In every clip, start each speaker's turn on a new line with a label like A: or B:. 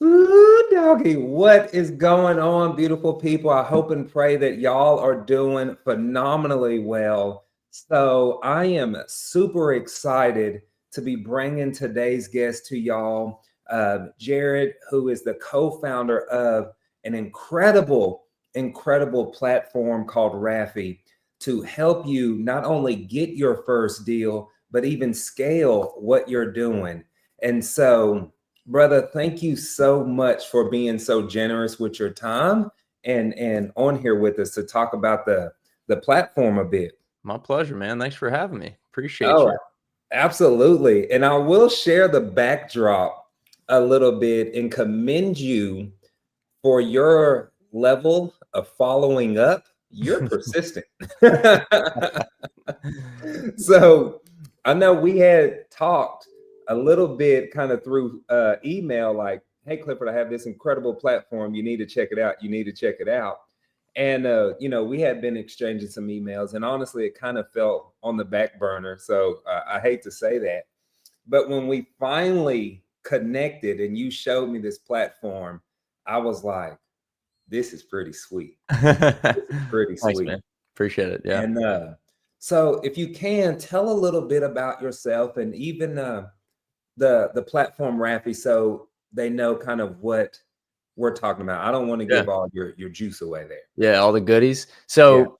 A: Ooh, doggy, what is going on, beautiful people? I hope and pray that y'all are doing phenomenally well. So, I am super excited to be bringing today's guest to y'all, Jarod, who is the co-founder of an incredible platform called RAFI to help you not only get your first deal, but even scale what you're doing. And so, brother, thank you so much for being so generous with your time and on here with us to talk about the platform a bit.
B: My pleasure, man. Thanks for having me. Appreciate
A: Oh,
B: you.
A: absolutely. And I will share the backdrop a little bit and commend you for your level of following up. You're persistent. So I know we had talked a little bit kind of through email, like, hey, Clifford, I have this incredible platform. You need to check it out. You need to check it out. And, we had been exchanging some emails, and honestly, it kind of felt on the back burner. So I hate to say that. But when we finally connected and you showed me this platform, I was like, this is pretty sweet. This is pretty
B: Thanks,
A: sweet.
B: man. Appreciate it. Yeah.
A: And so if you can tell a little bit about yourself and even the platform RAFI, so they know kind of what we're talking about. I don't want to
B: Yeah.
A: give all your juice away there.
B: Yeah. All the goodies. So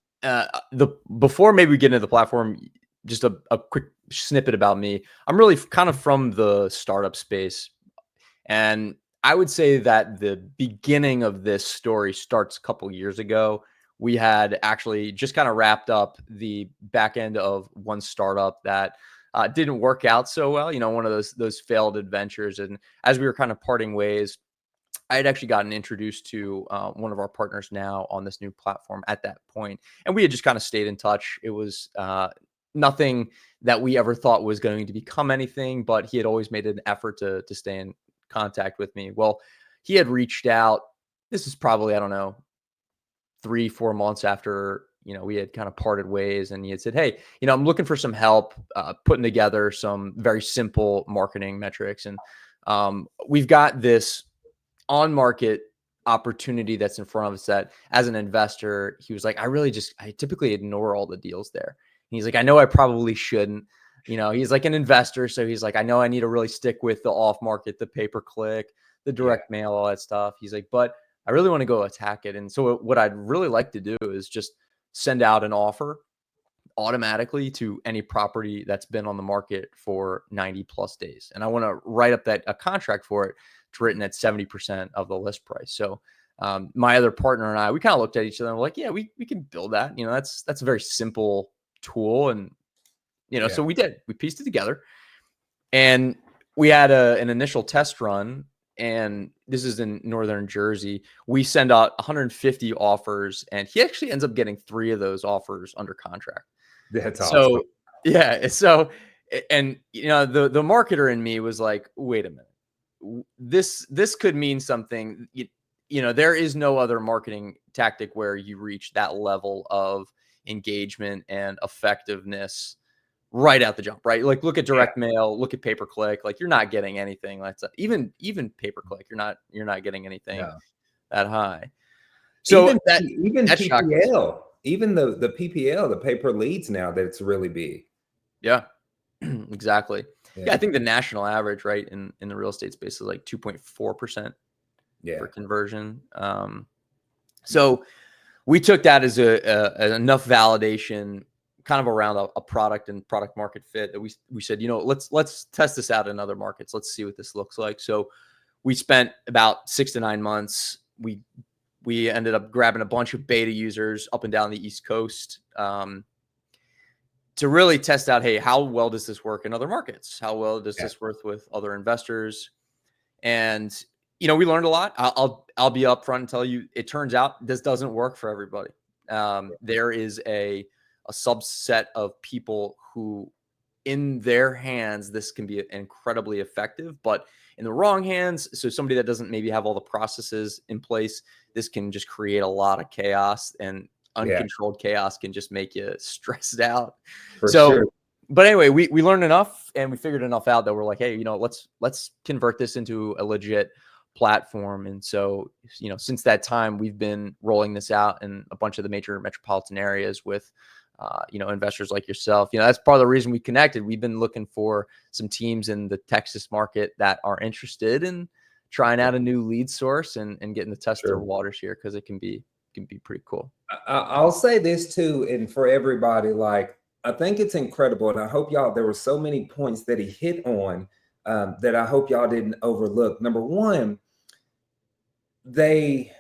B: before maybe we get into the platform, just a quick snippet about me. I'm really kind of from the startup space. And I would say that the beginning of this story starts a couple years ago. We had actually just kind of wrapped up the back end of one startup that didn't work out so well. One of those failed adventures. And as we were kind of parting ways, I had actually gotten introduced to one of our partners now on this new platform at that point, and we had just kind of stayed in touch. It was nothing that we ever thought was going to become anything, but he had always made an effort to stay in contact with me. Well, he had reached out. This is probably, I don't know, 3-4 months after we had kind of parted ways, and he had said, hey, I'm looking for some help putting together some very simple marketing metrics, and we've got this on market opportunity that's in front of us that as an investor, he was like, I typically ignore all the deals there. And he's like, I know I probably shouldn't. He's like an investor, so he's like, I know I need to really stick with the off market, the pay per click, the direct mail, all that stuff. He's like, but I really want to go attack it. And so what I'd really like to do is just send out an offer automatically to any property that's been on the market for 90 plus days. And I want to write up a contract for it. It's written at 70% of the list price. So my other partner and I, we kind of looked at each other and we're like, yeah, we can build that. That's a very simple tool. And, so we pieced it together, and we had an initial test run. And this is in Northern Jersey. We send out 150 offers, and he actually ends up getting 3 of those offers under contract.
A: That's awesome.
B: So, yeah. So, and the marketer in me was like, wait a minute, this could mean something. There is no other marketing tactic where you reach that level of engagement and effectiveness right out the jump, right? Like, look at direct mail, look at pay per click. Like, you're not getting anything. That's even pay per click. You're not getting anything that high. So
A: even PPL, even the PPL, the pay per leads now, that's really big.
B: Yeah, exactly. Yeah, I think the national average, right, in the real estate space is like 2.4% for conversion. So we took that as enough validation kind of around a product and product market fit that we said, let's test this out in other markets. Let's see what this looks like. So we spent about 6 to 9 months. We ended up grabbing a bunch of beta users up and down the East Coast to really test out, hey, how well does this work in other markets? How well does this work with other investors? And, we learned a lot. I'll be upfront and tell you, it turns out this doesn't work for everybody. There is a subset of people who, in their hands, this can be incredibly effective, but in the wrong hands, so somebody that doesn't maybe have all the processes in place, this can just create a lot of chaos, and uncontrolled chaos can just make you stressed out. But anyway, we learned enough, and we figured enough out that we're like, hey, let's convert this into a legit platform. And so, since that time, we've been rolling this out in a bunch of the major metropolitan areas with, investors like yourself. That's part of the reason we connected. We've been looking for some teams in the Texas market that are interested in trying out a new lead source and getting to test their waters here, because it can be pretty cool.
A: I'll say this too, and for everybody, like, I think it's incredible, and I hope y'all, there were so many points that he hit on that I hope y'all didn't overlook. Number one, they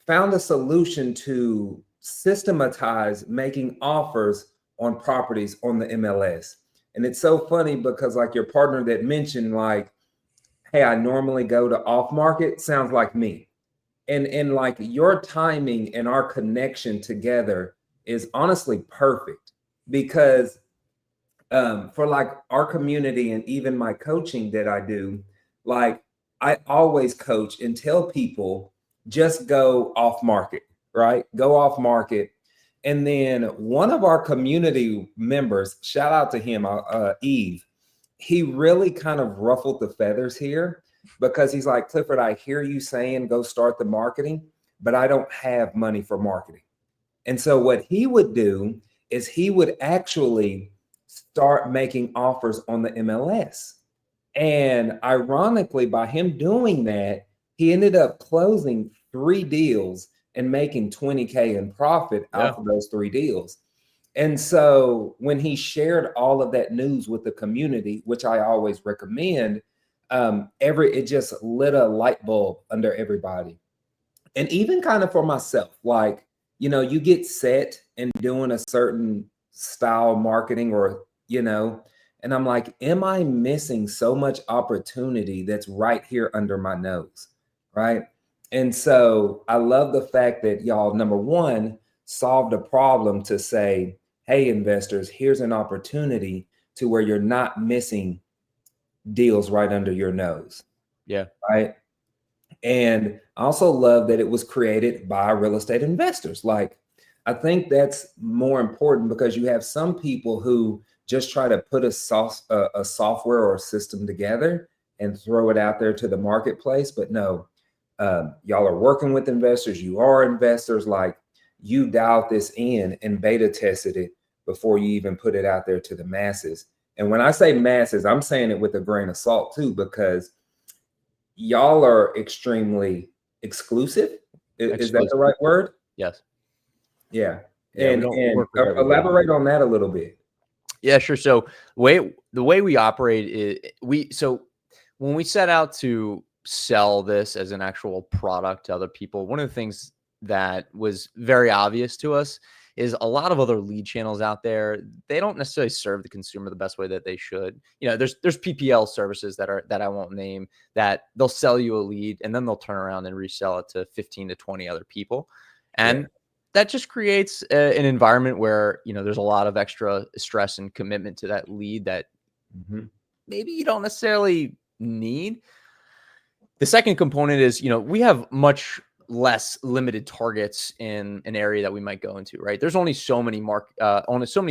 A: found a solution to systematize making offers on properties on the MLS. And it's so funny because, like, your partner that mentioned, like, hey, I normally go to off market, sounds like me. And like, your timing and our connection together is honestly perfect, because for like our community and even my coaching that I do, like, I always coach and tell people, just go off market, right? Go off market. And then one of our community members, shout out to him, Eve, he really kind of ruffled the feathers here, because he's like, Clifford, I hear you saying go start the marketing, but I don't have money for marketing. And so what he would do is he would actually start making offers on the MLS. And ironically, by him doing that, he ended up closing 3 deals and making 20K in profit out of those 3 deals. And so when he shared all of that news with the community, which I always recommend, it just lit a light bulb under everybody. And even kind of for myself, like, you get set in doing a certain style marketing, or, and I'm like, am I missing so much opportunity that's right here under my nose, right? And so I love the fact that y'all, number one, solved a problem to say, hey, investors, here's an opportunity to where you're not missing deals right under your nose.
B: Yeah.
A: Right. And I also love that it was created by real estate investors. Like, I think that's more important, because you have some people who just try to put a software or a system together and throw it out there to the marketplace. But no, y'all are working with investors. You are investors. Like, you dialed this in and beta tested it before you even put it out there to the masses. And when I say masses, I'm saying it with a grain of salt too, because y'all are extremely exclusive. Is that the right word?
B: Yes.
A: Yeah. And elaborate on that a little bit.
B: Yeah, sure. So the way we operate is so when we set out to sell this as an actual product to other people, one of the things that was very obvious to us is a lot of other lead channels out there, they don't necessarily serve the consumer the best way that they should. There's PPL services that I won't name, that they'll sell you a lead and then they'll turn around and resell it to 15 to 20 other people. And that just creates an environment where, there's a lot of extra stress and commitment to that lead that maybe you don't necessarily need. The second component is, we have much less limited targets in an area that we might go into, right? There's only so many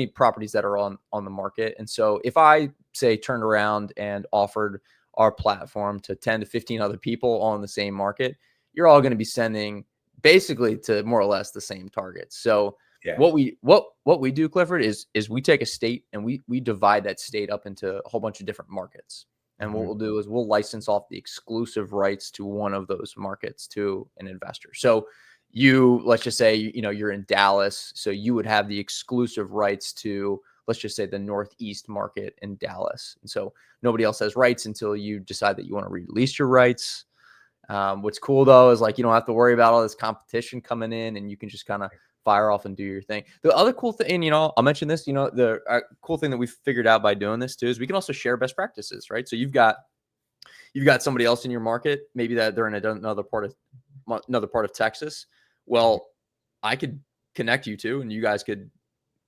B: properties that are on the market. And so if I say turned around and offered our platform to 10 to 15 other people all in the same market, you're all going to be sending basically to more or less the same targets. So what we do, Clifford, is we take a state and we divide that state up into a whole bunch of different markets. And what we'll do is we'll license off the exclusive rights to one of those markets to an investor. So let's just say, you're in Dallas. So you would have the exclusive rights to, let's just say, the Northeast market in Dallas. And so nobody else has rights until you decide that you want to release your rights. What's cool though, is like, you don't have to worry about all this competition coming in, and you can just kind of fire off and do your thing. The other cool thing, and I'll mention this, the cool thing that we've figured out by doing this too, is we can also share best practices, right? So you've got somebody else in your market, maybe that they're in another part of Texas. Well, I could connect you two, and you guys could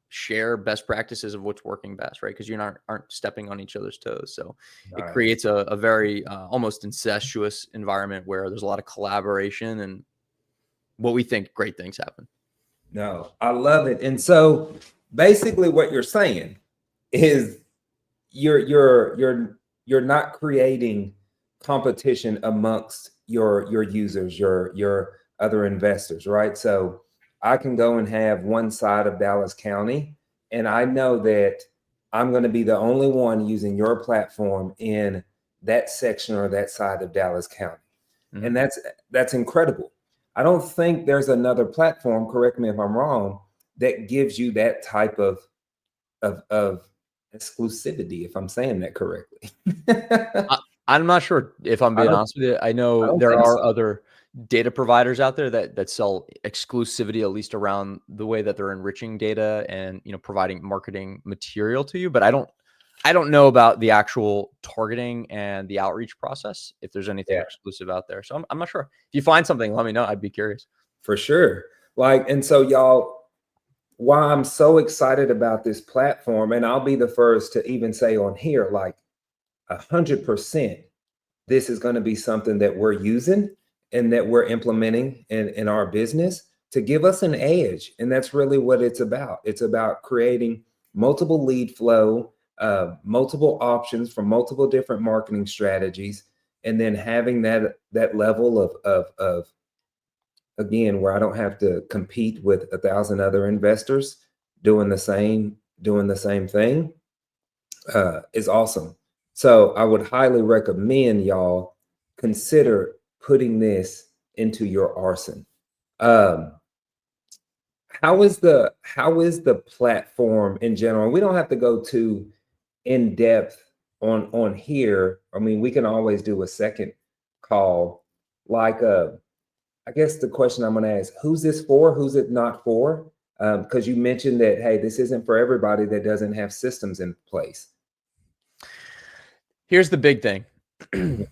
B: share best practices of what's working best, right? Because you aren't stepping on each other's toes. So it creates a very almost incestuous environment where there's a lot of collaboration, and what we think great things happen.
A: No, I love it. And so basically what you're saying is you're not creating competition amongst your users, your other investors, right? So I can go and have one side of Dallas County, and I know that I'm going to be the only one using your platform in that section or that side of Dallas County.
B: Mm-hmm.
A: And that's incredible. I don't think there's another platform, correct me if I'm wrong, that gives you that type of exclusivity, if I'm saying that correctly.
B: I'm not sure if I'm being honest with you. I
A: I
B: know
A: don't
B: there
A: think
B: are
A: so.
B: other data providers out there that sell exclusivity, at least around the way that they're enriching data and, you know, providing marketing material to you. But I don't know about the actual targeting and the outreach process, if there's anything
A: Yeah,
B: exclusive out there. So I'm not sure. If you find something, let me know. I'd be curious.
A: for sure. Like, and so y'all, why I'm so excited about this platform, and I'll be the first to even say on here, like 100%, this is going to be something that we're using and that we're implementing in our business to give us an edge. And that's really what it's about. It's about creating multiple lead flow, multiple options from multiple different marketing strategies, and then having that level of again, where I don't have to compete with 1,000 other investors doing the same thing, is awesome. So I would highly recommend y'all consider putting this into your arsenal. Um, how is the platform in general? We don't have to go too in depth on here. I mean, we can always do a second call. Like, I guess the question I'm going to ask: Who's this for? Who's it not for? Because you mentioned that, hey, this isn't for everybody that doesn't have systems in place.
B: Here's the big thing.
A: Mhm.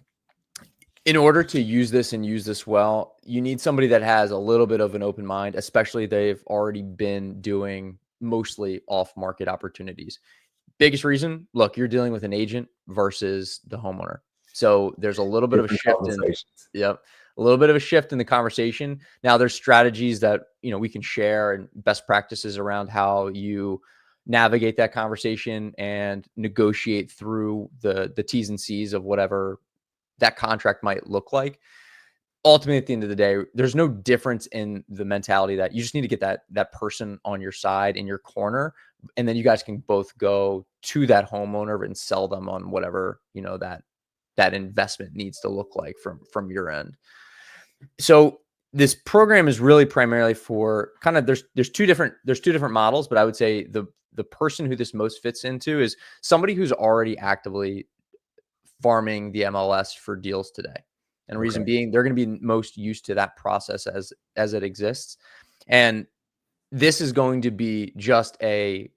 B: In order to use this and use this well, you need somebody that has a little bit of an open mind, especially they've already been doing mostly off-market opportunities. Biggest reason, look, you're dealing with an agent versus the homeowner. So there's a little bit of a
A: Different
B: shift in,
A: conversations.
B: yep, a little bit of a shift in the conversation. Now there's strategies that, you know, we can share and best practices around how you navigate that conversation and negotiate through the T's and C's of whatever that contract might look like. Ultimately, at the end of the day, there's no difference in the mentality that you just need to get that person on your side, in your corner, and then you guys can both go to that homeowner and sell them on whatever, you know, that investment needs to look like from your end. So this program is really primarily for kind of there's two different models, but I would say the person who this most fits into is somebody who's already actively farming the MLS for deals today. And reason
A: Okay.
B: being, they're going to be most used to that process as it exists. And this is going to be just a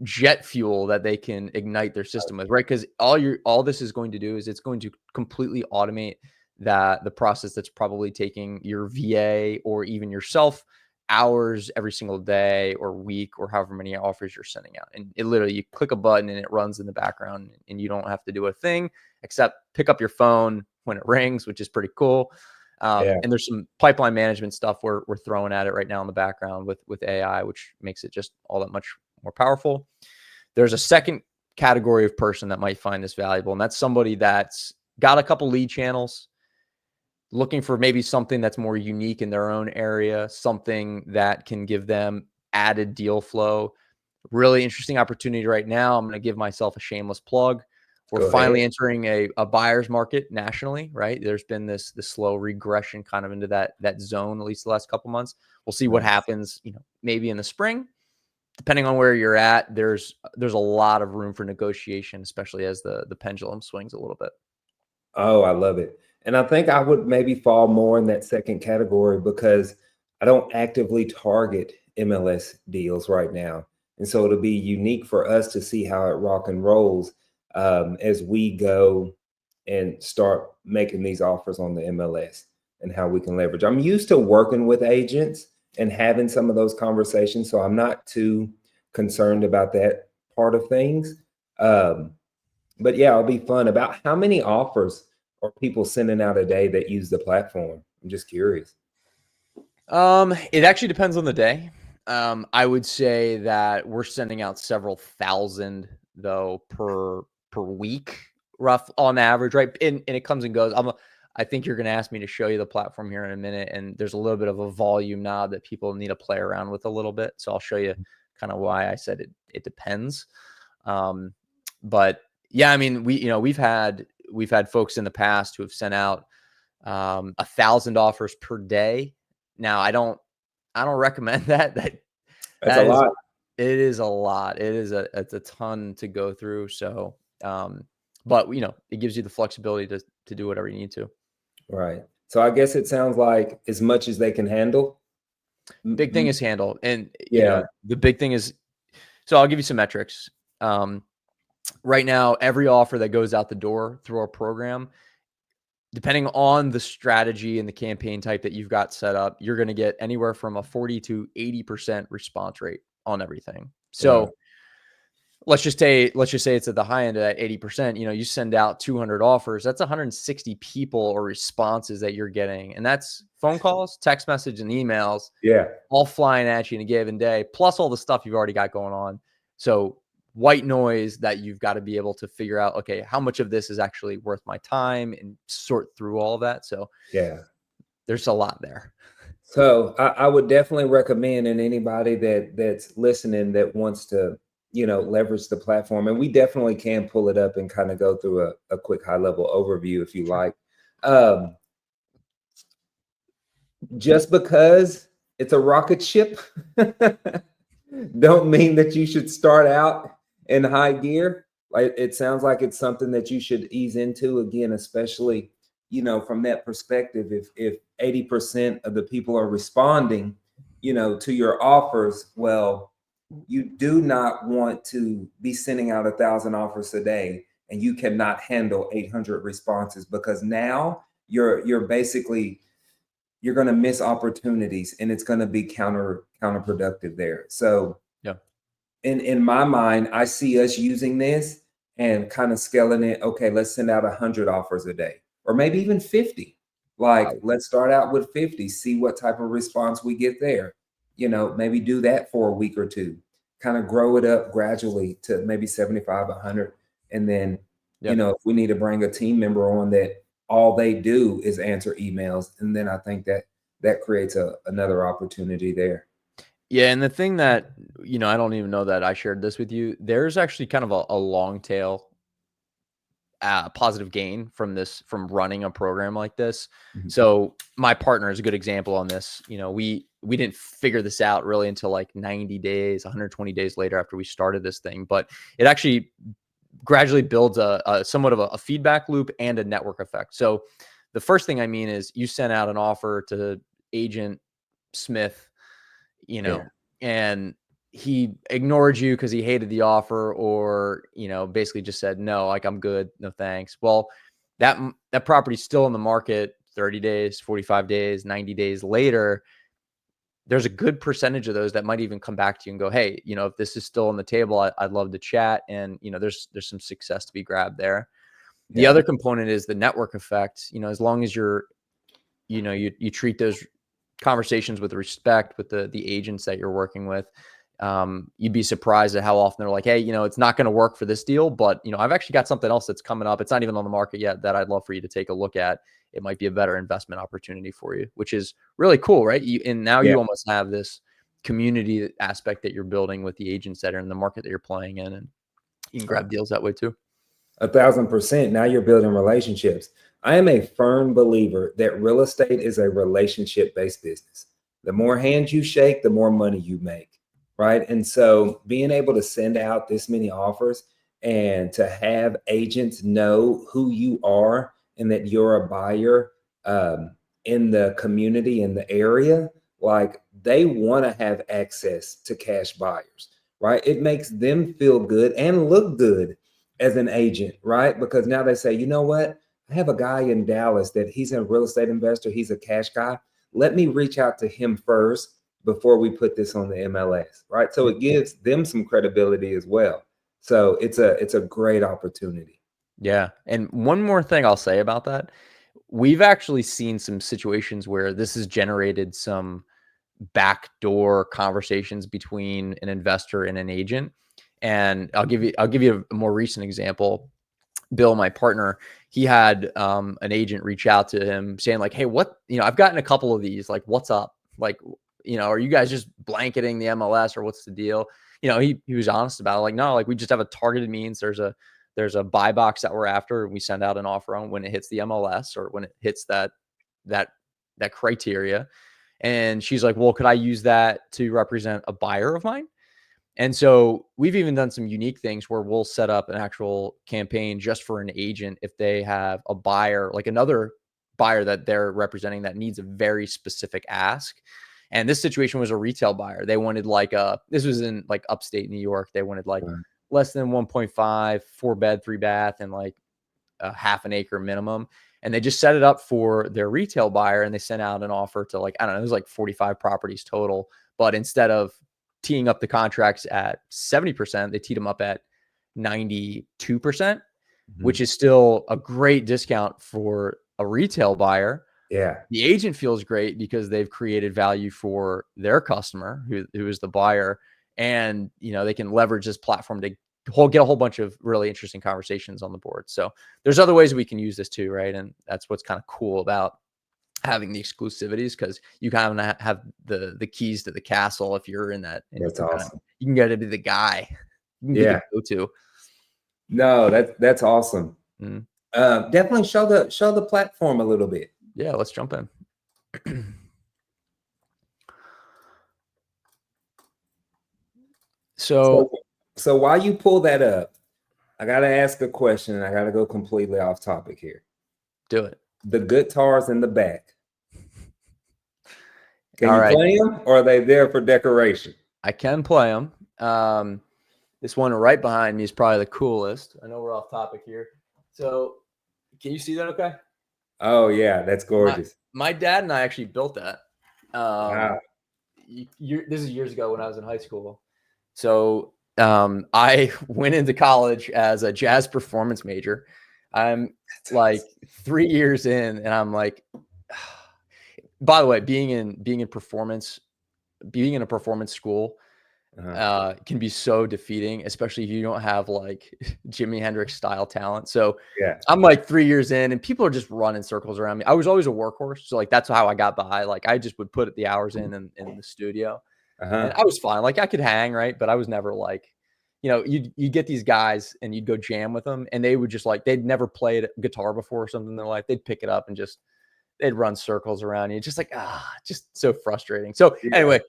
B: jet fuel that they can ignite their system with, right? Because all this is going to do is it's going to completely automate the process that's probably taking your VA or even yourself hours every single day or week or however many offers you're sending out. And it literally, you click a button and it runs in the background and you don't have to do a thing except pick up your phone when it rings, which is pretty cool.
A: Yeah.
B: And there's some pipeline management stuff we're throwing at it right now in the background with AI, which makes it just all that much more powerful. There's a second category of person that might find this valuable, and that's somebody that's got a couple lead channels, looking for maybe something that's more unique in their own area, something that can give them added deal flow. Really interesting opportunity right now. I'm going to give myself a shameless plug. We're
A: Go ahead.
B: finally entering a buyer's market nationally, right? There's been this slow regression kind of into that zone, at least the last couple months. We'll see what
A: Nice.
B: happens, you know, maybe in the spring. Depending on where you're at, there's a lot of room for negotiation, especially as the pendulum swings a little bit.
A: Oh, I love it. And I think I would maybe fall more in that second category because I don't actively target MLS deals right now. And so it'll be unique for us to see how it rock and rolls as we go and start making these offers on the MLS and how we can leverage. I'm used to working with agents and having some of those conversations, so I'm not too concerned about that part of things. Um, but yeah, it'll be fun. About how many offers are people sending out a day that use the platform? I'm just curious.
B: It actually depends on the day. I would say that we're sending out several thousand though per week, rough on average, right? And it comes and goes. I think you're going to ask me to show you the platform here in a minute. And there's a little bit of a volume knob that people need to play around with a little bit. So I'll show you kind of why I said it depends. But yeah, I mean, we've had folks in the past who have sent out 1,000 offers per day. Now I don't recommend that.
A: That's a lot.
B: It is a lot. It's a ton to go through. So, but it gives you the flexibility to do whatever you need to.
A: Right. So I guess it sounds like as much as they can handle.
B: Big thing is handle. And
A: yeah,
B: the big thing is, so I'll give you some metrics. Right now, every offer that goes out the door through our program, depending on the strategy and the campaign type that you've got set up, you're going to get anywhere from a 40 to 80% response rate on everything. So let's just say it's at the high end of that 80%. You send out 200 offers. That's 160 people or responses that you're getting, and that's phone calls, text message, and emails.
A: Yeah,
B: all flying at you in a given day, plus all the stuff you've already got going on. So white noise that you've got to be able to figure out, okay, how much of this is actually worth my time, and sort through all of that. So
A: yeah,
B: there's a lot there.
A: So I would definitely recommend, and anybody that's listening that wants to, leverage the platform, and we definitely can pull it up and kind of go through a quick high level overview if you like. Just because it's a rocket ship don't mean that you should start out in high gear. Like, it sounds like it's something that you should ease into, again, especially from that perspective. If 80% of the people are responding to your offers, well, you do not want to be sending out 1,000 offers a day and you cannot handle 800 responses, because now you're basically going to miss opportunities, and it's going to be counterproductive there. So
B: yeah,
A: in my mind, I see us using this and kind of scaling it. Okay, let's send out 100 offers a day, or maybe even 50. Like, let's start out with 50, see what type of response we get there. Maybe do that for a week or two, kind of grow it up gradually to maybe 75, 100. And then, if we need to bring a team member on that all they do is answer emails, and then I think that creates another opportunity there.
B: Yeah, and the thing that, I don't even know that I shared this with you. There's actually kind of a long tail positive gain from running a program like this.
A: Mhm.
B: So my partner is a good example on this. We didn't figure this out really until like 90 days, 120 days later after we started this thing, but it actually gradually builds a somewhat of a feedback loop and a network effect. So the first thing I mean is, you sent out an offer to agent Smith, and he ignored you because he hated the offer, or basically just said no, like, I'm good, no thanks. Well, that property's still in the market 30 days, 45 days, 90 days later. There's a good percentage of those that might even come back to you and go, hey, if this is still on the table, I'd love to chat. And there's some success to be grabbed there. The other component is the network effect. As long as you treat those conversations with respect with the agents that you're working with, you'd be surprised at how often they're like, hey, it's not going to work for this deal, but I've actually got something else that's coming up. It's not even on the market yet that I'd love for you to take a look at. It might be a better investment opportunity for you, which is really cool, right? You almost have this community aspect that you're building with the agents that are in the market that you're playing in, and you can grab deals that way too.
A: 1,000%. Now you're building relationships. I am a firm believer that real estate is a relationship-based business. The more hands you shake, the more money you make, right? And so being able to send out this many offers and to have agents know who you are and that you're a buyer in the community, in the area, like, they want to have access to cash buyers, right? It makes them feel good and look good as an agent, right? Because now they say, you know what? I have a guy in Dallas that he's a real estate investor. He's a cash guy. Let me reach out to him first before we put this on the MLS, right? So it gives them some credibility as well. So it's a great opportunity.
B: Yeah. And one more thing I'll say about that. We've actually seen some situations where this has generated some backdoor conversations between an investor and an agent. And I'll give you a more recent example. Bill, my partner, he had an agent reach out to him saying like, hey, I've gotten a couple of these, like, what's up? Like, are you guys just blanketing the MLS or what's the deal? He was honest about it. Like, no, like we just have a targeted means. There's a buy box that we're after, and we send out an offer on when it hits the MLS or when it hits that criteria. And she's like, well, could I use that to represent a buyer of mine? And so we've even done some unique things where we'll set up an actual campaign just for an agent if they have a buyer, like another buyer that they're representing that needs a very specific ask. And this situation was a retail buyer. They wanted this was in like upstate New York. They wanted like less than 1.5, 4-bed, 3-bath, and like a half an acre minimum. And they just set it up for their retail buyer, and they sent out an offer to like, I don't know, it was like 45 properties total. But instead of teeing up the contracts at 70%, they teed them up at 92%, which is still a great discount for a retail buyer.
A: Yeah.
B: The agent feels great because they've created value for their customer who is the buyer. And, they can leverage this platform to get a whole bunch of really interesting conversations on the board. So there's other ways we can use this too, right? And that's what's kind of cool about having the exclusivities, because you kind of have the keys to the castle if you're in that. And
A: that's awesome.
B: You can get to be the guy. You can be the go-to.
A: No, that's awesome. Definitely show the platform a little bit.
B: Yeah, let's jump in. So
A: while you pull that up, I got to ask a question, and I got to go completely off topic here.
B: Do it.
A: The guitars in the back. Can you play them, or are they there for decoration?
B: I can play them. This one right behind me is probably the coolest. I know we're off topic here. So can you see that okay?
A: Oh, yeah. That's gorgeous.
B: My dad and I actually built that.
A: Wow.
B: This is years ago when I was in high school. So I went into college as a jazz performance major. I'm like 3 years in, and I'm like, by the way, being in a performance school can be so defeating, especially if you don't have like Jimi Hendrix style talent. So
A: yeah,
B: I'm like 3 years in, and people are just running circles around me. I was always a workhorse, so like that's how I got by. Like I just would put the hours in the studio, and I was fine. Like I could hang, right, but I was never like, you get these guys and you'd go jam with them, and they would just like, they'd never played guitar before or something in their life. They'd pick it up and they'd run circles around you. Just like, just so frustrating. So anyway,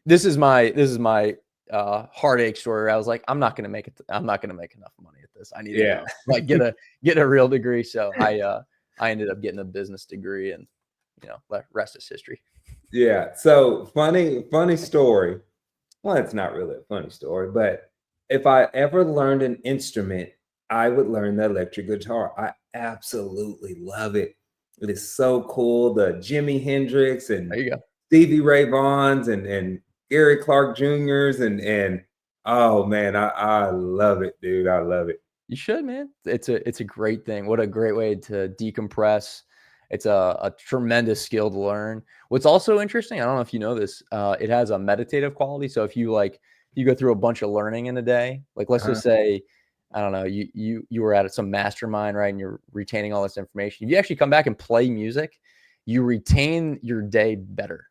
B: this is my heartache story. I was like, I'm not going to make enough money at this. I need to go, like get a real degree. So I ended up getting a business degree, and rest is history.
A: Yeah. So funny story. Well, it's not really a funny story, but if I ever learned an instrument, I would learn the electric guitar. I absolutely love it. It is so cool. The Jimi Hendrix and
B: there you go.
A: Stevie Ray Vaughns and Gary Clark Jr.'s and oh man, I love it, dude. I love it.
B: You should, man. It's a great thing. What a great way to decompress. It's a tremendous skill to learn. What's also interesting, I don't know if you know this, it has a meditative quality. So if you go through a bunch of learning in a day, like let's just say, I don't know, you were at some mastermind, right? And you're retaining all this information. If you actually come back and play music, you retain your day better.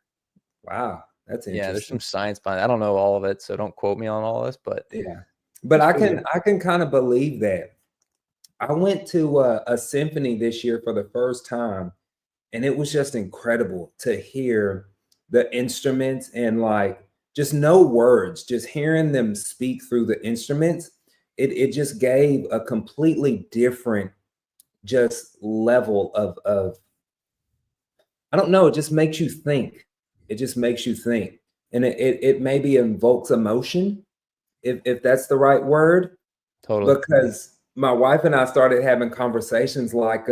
A: Wow. That's interesting.
B: Yeah, there's some science behind it. I don't know all of it, so don't quote me on all this, but
A: yeah. But I can kind of believe that. I went to a symphony this year for the first time, and it was just incredible to hear the instruments and like just no words, just hearing them speak through the instruments. It just gave a completely different just level of I don't know, it just makes you think. It just makes you think. And it maybe invokes emotion, if that's the right word.
B: Totally.
A: Because my wife and I started having conversations like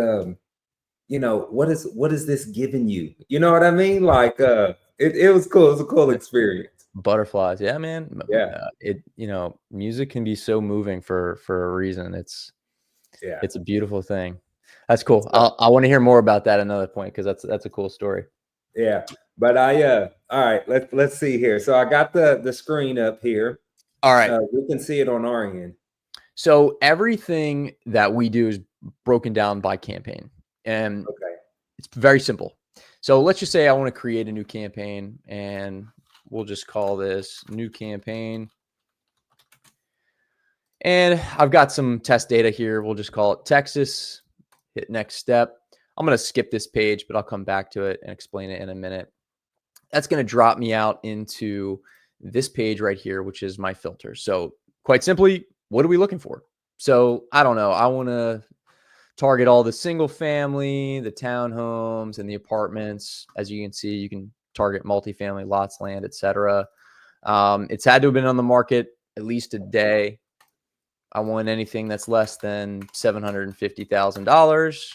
A: what is this giving you? You know what I mean? Like it was cool. It was a cool experience.
B: Butterflies. Yeah, man.
A: Yeah.
B: Music can be so moving for a reason. It's a beautiful thing. That's cool. I want to hear more about that another point, because that's a cool story.
A: Yeah. But all right, let's see here. So I got the screen up here.
B: All right.
A: We can see it on our end.
B: So everything that we do is broken down by campaign. And
A: Okay.
B: it's very simple. So let's just say I want to create a new campaign, and we'll just call this new campaign. And I've got some test data here. We'll just call it Texas. Hit next step. I'm going to skip this page, but I'll come back to it and explain it in a minute. That's going to drop me out into this page right here, which is my filter. So quite simply, what are we looking for? So I don't know. I want to target all the single family, the townhomes, and the apartments. As you can see, you can target multifamily lots, land, etc. It's had to have been on the market at least a day. I want anything that's less than $750,000.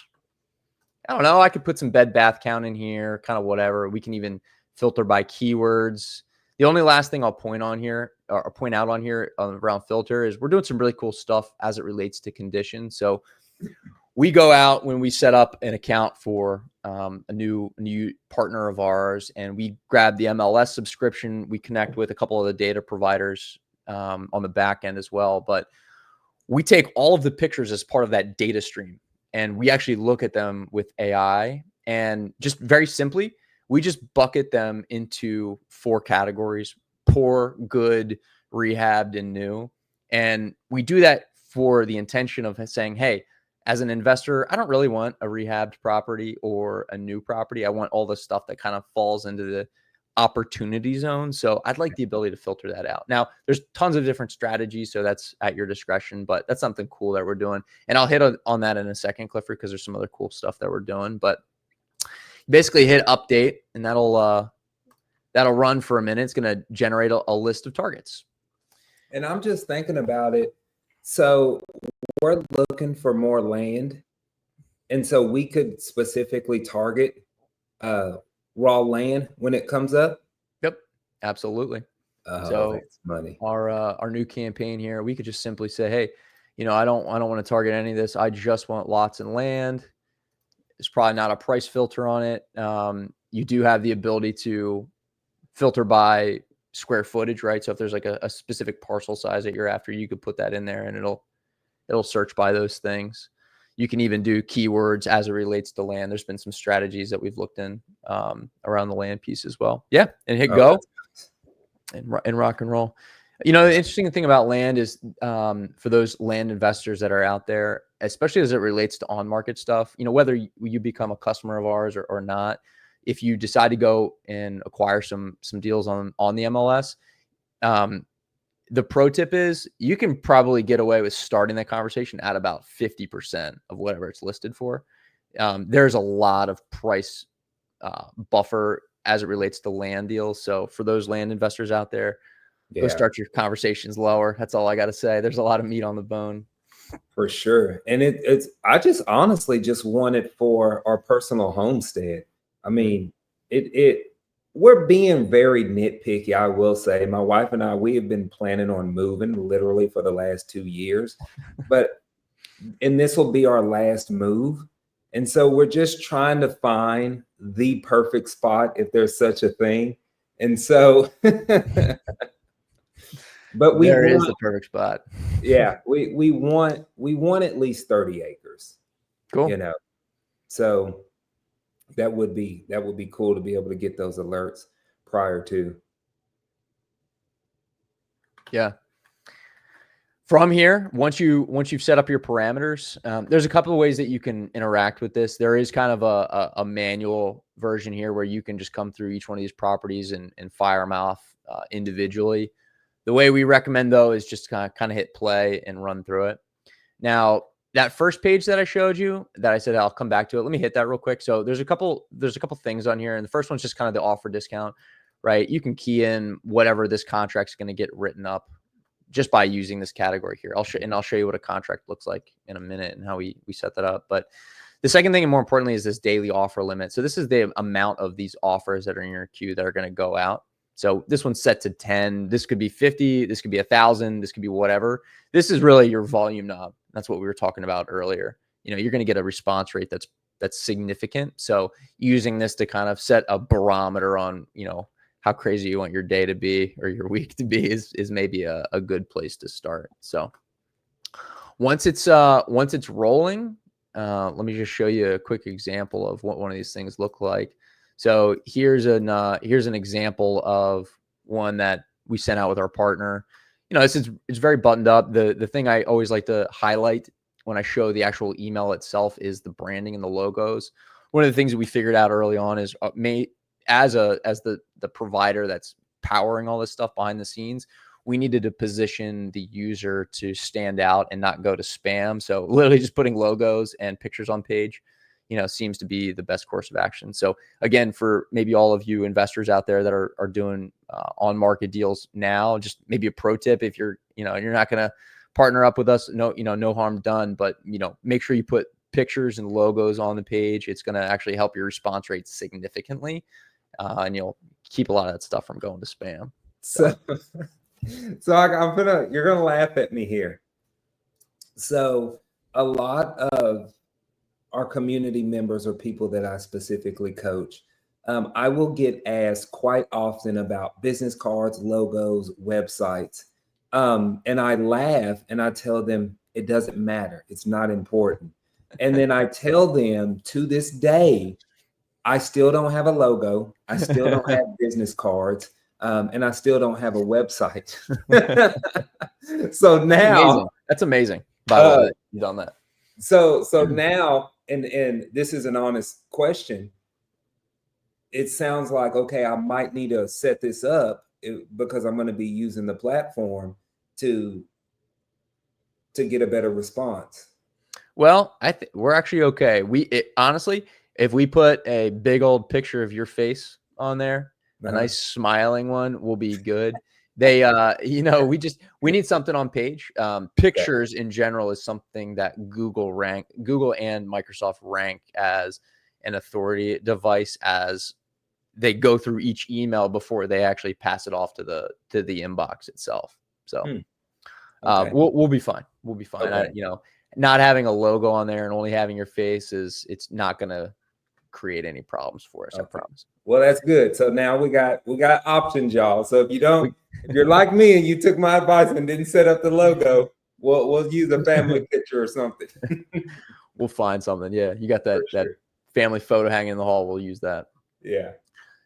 B: I don't know. I could put some bed bath count in here, kind of whatever. We can even filter by keywords. The only last thing I'll point out on here around filter is we're doing some really cool stuff as it relates to conditions. So we go out when we set up an account for a new partner of ours, and we grab the MLS subscription. We connect with a couple of the data providers on the back end as well. But we take all of the pictures as part of that data stream, and we actually look at them with AI. And just very simply, we just bucket them into 4 categories: poor, good, rehabbed, and new. And we do that for the intention of saying, hey, as an investor, I don't really want a rehabbed property or a new property. I want all the stuff that kind of falls into the opportunity zone. So I'd like the ability to filter that out. Now, there's tons of different strategies, so that's at your discretion, but that's something cool that we're doing. And I'll hit on that in a second, Clifford, because there's some other cool stuff that we're doing. But basically hit update, and that'll run for a minute. It's going to generate a list of targets.
A: And I'm just thinking about it. So we're looking for more land. And so we could specifically target raw land when it comes up.
B: Yep, absolutely.
A: So that's money.
B: Our new campaign here, we could just simply say, hey, I don't want to target any of this. I just want lots and land. There's probably not a price filter on it. You do have the ability to filter by square footage, right? So if there's like a specific parcel size that you're after, you could put that in there and it'll search by those things. You can even do keywords as it relates to land. There's been some strategies that we've looked in around the land piece as well. Yeah, and hit go and rock and roll. The interesting thing about land is for those land investors that are out there, especially as it relates to on-market stuff, whether you become a customer of ours or not, if you decide to go and acquire some deals on the MLS, the pro tip is you can probably get away with starting that conversation at about 50% of whatever it's listed for. There's a lot of price buffer as it relates to land deals. So for those land investors out there, go start your conversations lower. That's all I got to say. There's a lot of meat on the bone.
A: For sure. And I just honestly just want it for our personal homestead. I mean, we're being very nitpicky, I will say. My wife and I, we have been planning on moving literally for the last 2 years, and this will be our last move. And so we're just trying to find the perfect spot, if there's such a thing. And so, but
B: there is the perfect spot.
A: Yeah, we want at least 30 acres.
B: Cool.
A: So that would be cool to be able to get those alerts prior to.
B: Yeah. From here, once you've set up your parameters, there's a couple of ways that you can interact with this. There is kind of a manual version here where you can just come through each one of these properties and fire them off individually. The way we recommend, though, is just kind of hit play and run through it. Now, that first page that I showed you that I said I'll come back to it, let me hit that real quick. So there's a couple things on here, and the first one's just kind of the offer discount, right? You can key in whatever this contract's going to get written up just by using this category here. I'll show you what a contract looks like in a minute and how we set that up. But the second thing, and more importantly, is this daily offer limit. So this is the amount of these offers that are in your queue that are going to go out. So this one's set to 10. This could be 50. This could be 1,000. This could be whatever. This is really your volume knob. That's what we were talking about earlier. You're going to get a response rate that's significant. So using this to kind of set a barometer on, how crazy you want your day to be or your week to be is maybe a good place to start. So once it's rolling, let me just show you a quick example of what one of these things look like. So here's an example of one that we sent out with our partner. It's very buttoned up. The thing I always like to highlight when I show the actual email itself is the branding and the logos. One of the things that we figured out early on is as the provider that's powering all this stuff behind the scenes, we needed to position the user to stand out and not go to spam. So literally just putting logos and pictures on page, seems to be the best course of action. So again, for maybe all of you investors out there that are doing on market deals now, just maybe a pro tip: if you're not going to partner up with us, no harm done, but make sure you put pictures and logos on the page. It's going to actually help your response rate significantly, and you'll keep a lot of that stuff from going to spam.
A: So you're gonna laugh at me here. So a lot of our community members or people that I specifically coach, I will get asked quite often about business cards, logos, websites. And I laugh and I tell them it doesn't matter. It's not important. And then I tell them, to this day, I still don't have a logo. I still don't have business cards. And I still don't have a website. So now
B: that's amazing. By the way, you've done that.
A: So now, and this is an honest question. It sounds like, okay, I might need to set this up because I'm going to be using the platform to get a better response.
B: Well, I think we're actually okay. Honestly, if we put a big old picture of your face on there, a nice smiling one, will be good. They, we need something on page. Pictures in general is something that Google and Microsoft rank as an authority device, as they go through each email before they actually pass it off to the inbox itself. So we'll be fine. We'll be fine.
A: Okay.
B: Not having a logo on there and only having your face it's not going to create any problems for us. Okay. I promise.
A: Well, that's good. So now we got options, y'all. So if you're like me and you took my advice and didn't set up the logo, we'll use a family picture or something.
B: We'll find something. Yeah, you got that family photo hanging in the hall. We'll use that.
A: Yeah.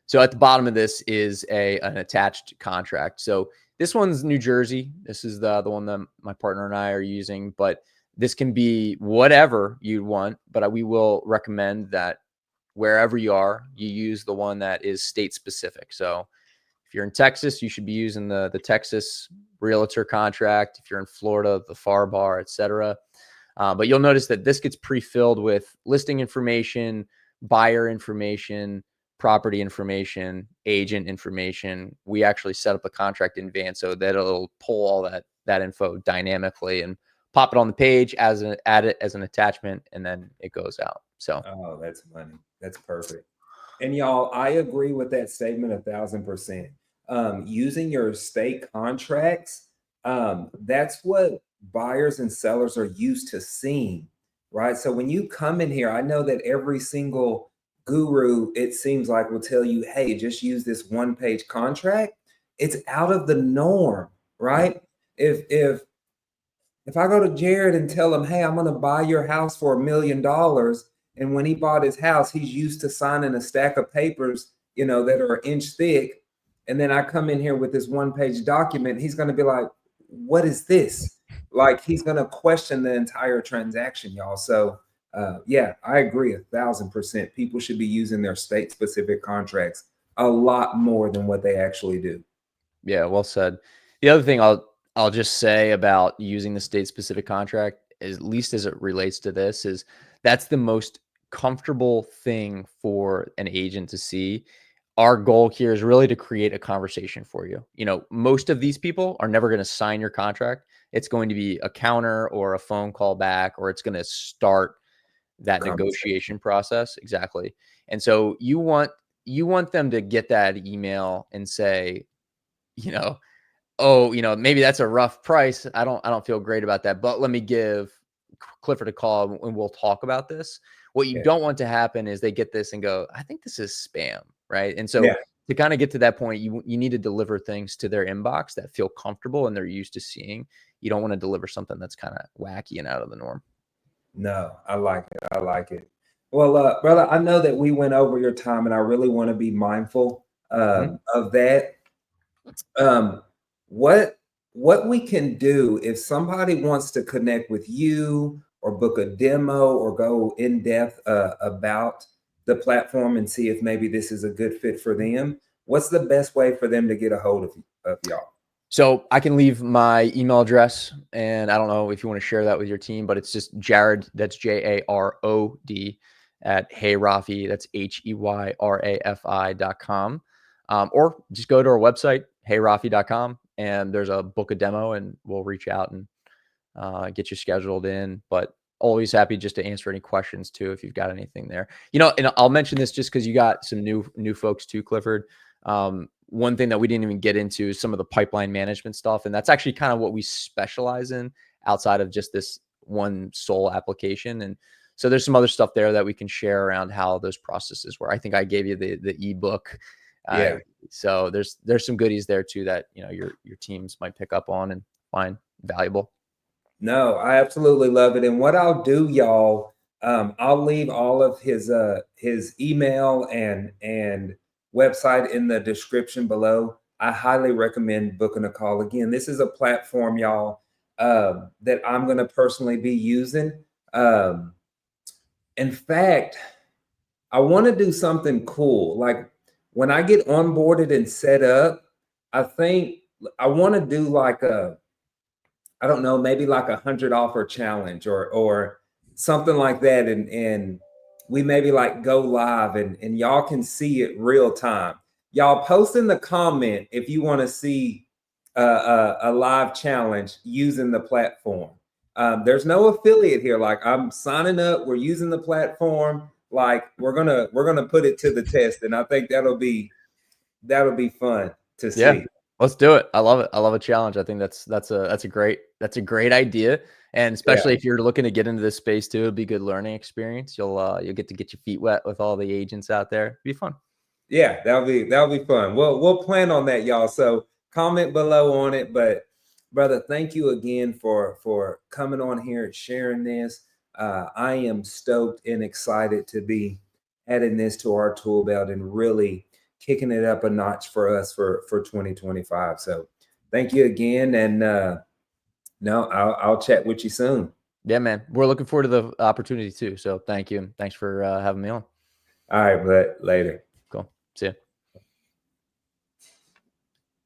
B: So at the bottom of this is an attached contract. So this one's New Jersey. This is the one that my partner and I are using, but this can be whatever you want. But we will recommend that wherever you are, you use the one that is state specific. So if you're in Texas, you should be using the Texas realtor contract. If you're in Florida, the FAR bar, etc. But you'll notice that this gets pre-filled with listing information, buyer information, property information, agent information. We actually set up a contract in advance so that it'll pull all that info dynamically and pop it on the page, add it as an attachment, and then it goes out. So,
A: oh, that's money. That's perfect. And y'all, I agree with that statement 1,000%. Using your state contracts, that's what buyers and sellers are used to seeing, right? So when you come in here, I know that every single guru, it seems like, will tell you, hey, just use this one-page contract. It's out of the norm, right? If I go to Jarod and tell him, hey, I'm going to buy your house for $1 million, and when he bought his house, he's used to signing a stack of papers, that are an inch thick, and then I come in here with this one-page document, he's going to be like, what is this? Like, he's going to question the entire transaction, y'all. So yeah, I agree 1,000%. People should be using their state-specific contracts a lot more than what they actually do.
B: Yeah, well said. The other thing I'll just say about using the state-specific contract, at least as it relates to this, is that's the most comfortable thing for an agent to see. Our goal here is really to create a conversation for you. Most of these people are never going to sign your contract. It's going to be a counter or a phone call back, or it's going to start that negotiation process. Exactly. And so you want them to get that email and say, oh, maybe that's a rough price. I don't feel great about that, but let me give Clifford a call and we'll talk about this. What you don't want to happen is they get this and go, I think this is spam, right? And so to kind of get to that point, you need to deliver things to their inbox that feel comfortable and they're used to seeing. You don't want to deliver something that's kind of wacky and out of the norm.
A: No, I like it. I like it. Well, brother, I know that we went over your time, and I really want to be mindful of that. Um, what what we can do if somebody wants to connect with you or book a demo or go in depth about the platform and see if maybe this is a good fit for them. What's the best way for them to get a hold of y'all?
B: So I can leave my email address, and I don't know if you want to share that with your team, but it's just Jarod, that's Jarod at Hey Rafi, that's HEYRAFI.com. Or just go to our website, heyrafi.com, and there's a book a demo, and we'll reach out and get you scheduled in. But always happy just to answer any questions too, if you've got anything there. And I'll mention this just because you got some new folks too, Clifford. One thing that we didn't even get into is some of the pipeline management stuff. And that's actually kind of what we specialize in outside of just this one sole application. And so there's some other stuff there that we can share around how those processes work. I think I gave you the ebook.
A: Yeah.
B: So there's some goodies there too that, your teams might pick up on and find valuable.
A: No, I absolutely love it. And what I'll do, y'all, I'll leave all of his email and website in the description below. I highly recommend booking a call. Again, this is a platform, y'all, that I'm going to personally be using. In fact, I want to do something cool. Like when I get onboarded and set up, I think I want to do like I don't know, maybe like 100 offer challenge or something like that. And we maybe like go live and y'all can see it real time. Y'all post in the comment if you want to see a live challenge using the platform. There's no affiliate here. Like I'm signing up, we're using the platform. Like we're gonna put it to the test, and I think that'll be fun to see.
B: Yeah. Let's do it. I love it. I love a challenge. I think that's a great idea. And especially if you're looking to get into this space too, it'll be a good learning experience. You'll get to get your feet wet with all the agents out there. It'll be fun.
A: Yeah, that'll be fun. We'll plan on that, y'all. So comment below on it. But brother, thank you again for coming on here and sharing this. I am stoked and excited to be adding this to our tool belt and really kicking it up a notch for us for 2025. So thank you again. And no, I'll chat with you soon.
B: Yeah, man. We're looking forward to the opportunity too. So thank you. Thanks for having me on.
A: All right, but later.
B: Cool. See ya.